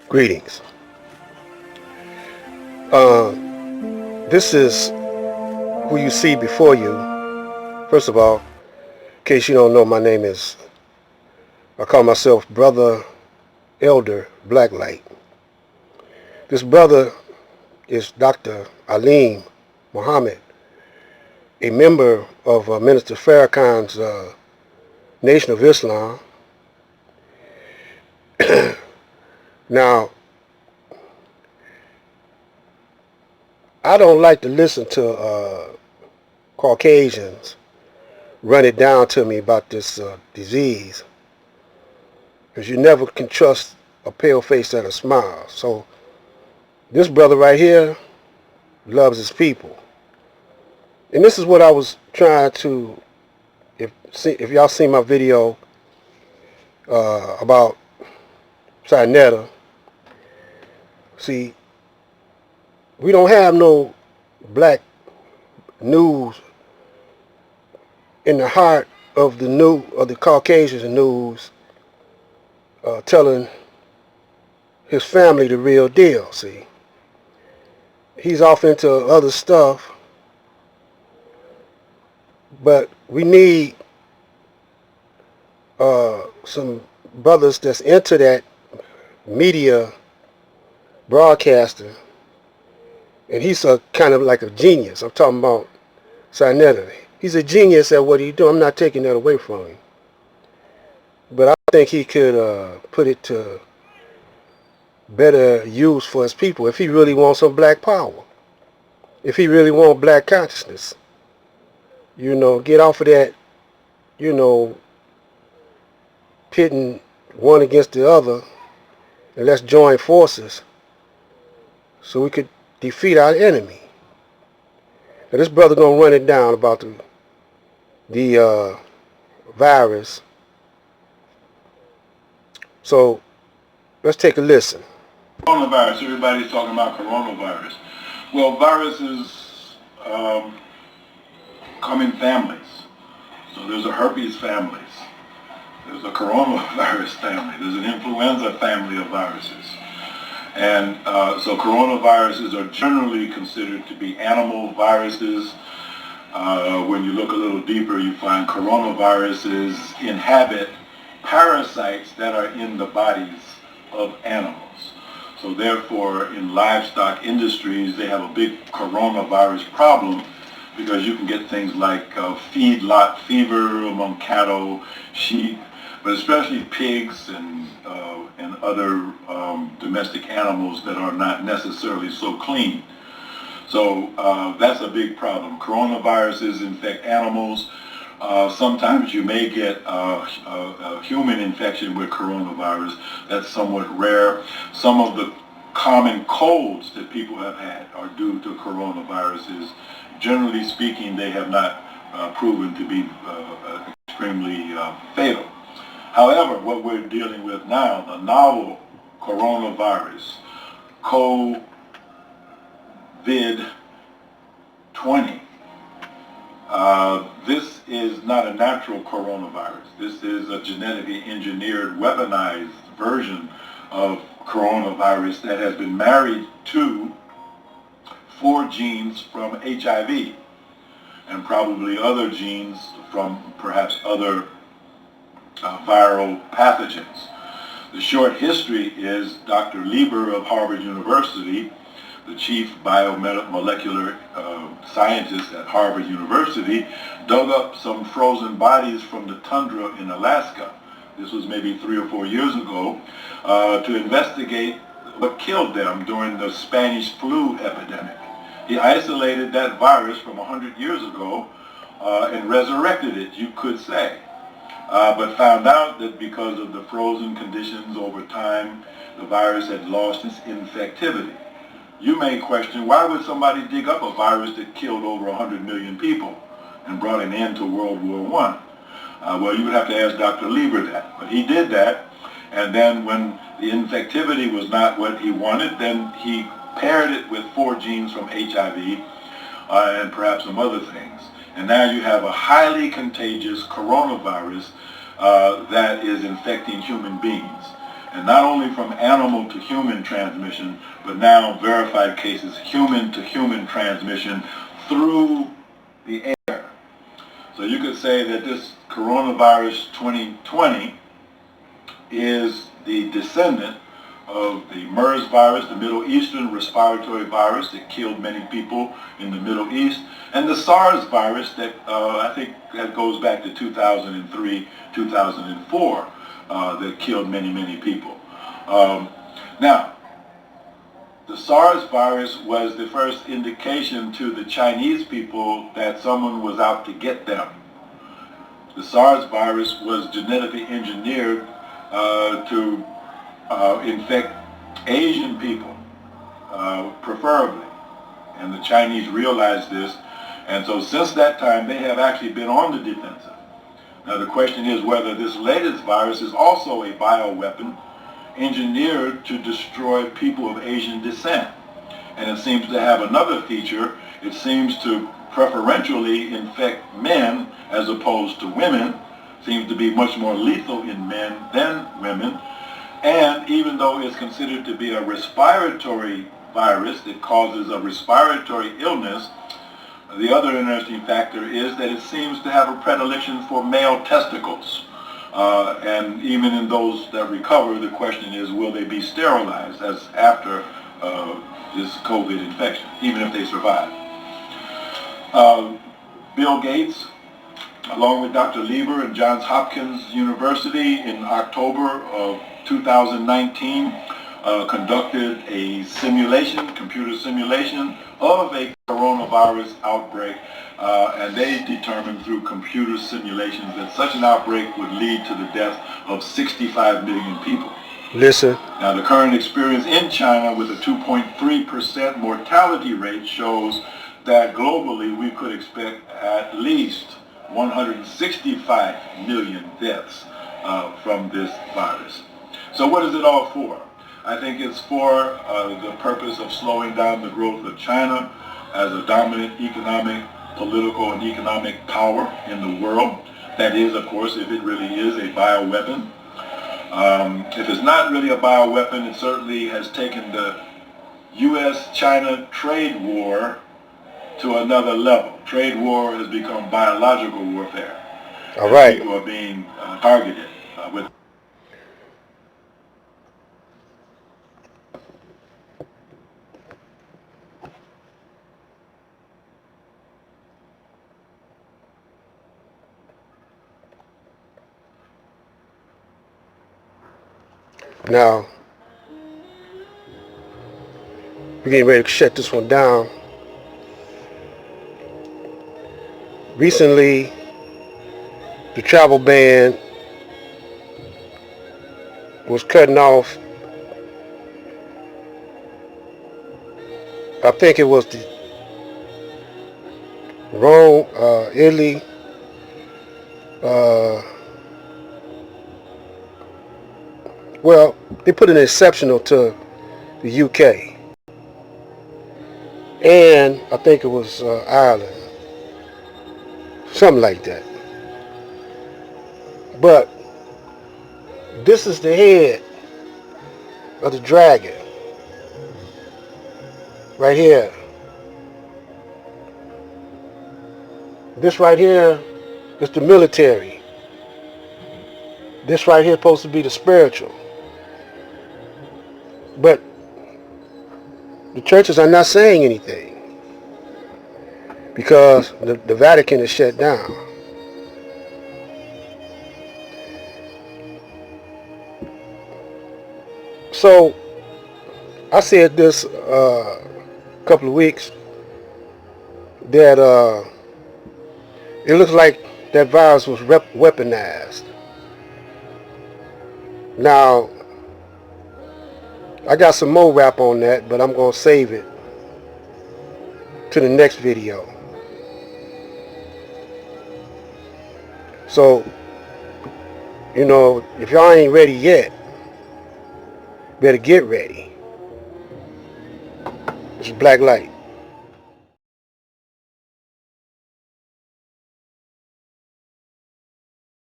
Greetings. This is who you see before you. First of all, in case you don't know, my name is, I call myself Brother Elder Blacklight. This brother is Dr. Aleem Muhammad, a member of Minister Farrakhan's Nation of Islam. Now, I don't like to listen to Caucasians run it down to me about this disease, because you never can trust a pale face that a smile. So this brother right here loves his people, and this is what I was trying to. If y'all seen my video about Sinetta, see, we don't have no black news in the heart of the Caucasian news, telling his family the real deal. See, he's off into other stuff, but we need some brothers that's into that media broadcasting, and he's a kind of like a genius. I'm talking about Sinetta. He's a genius at what he do. I'm not taking that away from him, but I think he could put it to better use for his people if he really wants some black power. If he really wants black consciousness, get off of that, pitting one against the other, and let's join forces so we could defeat our enemy. Now this brother gonna run it down about the virus. So let's take a listen. Coronavirus. Everybody's talking about coronavirus. Well, viruses come in families. So there's a herpes family. There's a coronavirus family. There's an influenza family of viruses. And so coronaviruses are generally considered to be animal viruses. When you look a little deeper, you find coronaviruses inhabit parasites that are in the bodies of animals. So therefore, in livestock industries, they have a big coronavirus problem because you can get things like feedlot fever among cattle, sheep, but especially pigs and other domestic animals that are not necessarily so clean. So that's a big problem. Coronaviruses infect animals. Sometimes you may get a human infection with coronavirus. That's somewhat rare. Some of the common colds that people have had are due to coronaviruses. Generally speaking, they have not proven to be extremely fatal. However, what we're dealing with now, the novel coronavirus, COVID-20, this is not a natural coronavirus. This is a genetically engineered, weaponized version of coronavirus that has been married to 4 genes from HIV and probably other genes from perhaps other viral pathogens. The short history is Dr. Lieber of Harvard University, the chief biomolecular scientist at Harvard University, dug up some frozen bodies from the tundra in Alaska. This was maybe 3 or 4 years ago, to investigate what killed them during the Spanish flu epidemic. He isolated that virus from 100 years ago and resurrected it, you could say. But found out that because of the frozen conditions over time, the virus had lost its infectivity. You may question, why would somebody dig up a virus that killed over 100 million people and brought an end to World War I? Well, you would have to ask Dr. Lieber that. But he did that, and then when the infectivity was not what he wanted, then he paired it with 4 genes from HIV and perhaps some other things. And now you have a highly contagious coronavirus that is infecting human beings. and not only from animal to human transmission, but now verified cases human to human transmission through the air. So you could say that this coronavirus 2020 is the descendant of the MERS virus, the Middle Eastern respiratory virus that killed many people in the Middle East, and the SARS virus that I think that goes back to 2003, 2004, that killed many, many people. Now, the SARS virus was the first indication to the Chinese people that someone was out to get them. The SARS virus was genetically engineered to infect Asian people, preferably. And the Chinese realized this, and so since that time they have actually been on the defensive. Now the question is whether this latest virus is also a bioweapon engineered to destroy people of Asian descent. And it seems to have another feature. It seems to preferentially infect men as opposed to women. Seems to be much more lethal in men than women. And even though it's considered to be a respiratory virus that causes a respiratory illness, the other interesting factor is that it seems to have a predilection for male testicles. And even in those that recover, the question is, will they be sterilized as after this COVID infection, even if they survive? Bill Gates, along with Dr. Lieber and Johns Hopkins University in October of 2019, conducted a simulation, computer simulation of a coronavirus outbreak, and they determined through computer simulations that such an outbreak would lead to the death of 65 million people. Listen. Now the current experience in China with a 2.3% mortality rate shows that globally we could expect at least 165 million deaths from this virus. So what is it all for? I think it's for the purpose of slowing down the growth of China as a dominant economic, political, and economic power in the world. That is, of course, if it really is a bioweapon. If it's not really a bioweapon, it certainly has taken the U.S.-China trade war to another level. Trade war has become biological warfare. All right. People are being targeted with. Now, we're getting ready to shut this one down. Recently, the travel ban was cutting off, I think it was the Rome, Italy, well, they put an exceptional to the UK. And I think it was Ireland. Something like that. But this is the head of the dragon. Right here. This right here is the military. This right here is supposed to be the spiritual. But the churches are not saying anything because the Vatican is shut down. So I said this a couple of weeks that it looks like that virus was weaponized. Now, I got some more rap on that, but I'm going to save it to the next video. So, you know, if y'all ain't ready yet, better get ready. It's Black Light.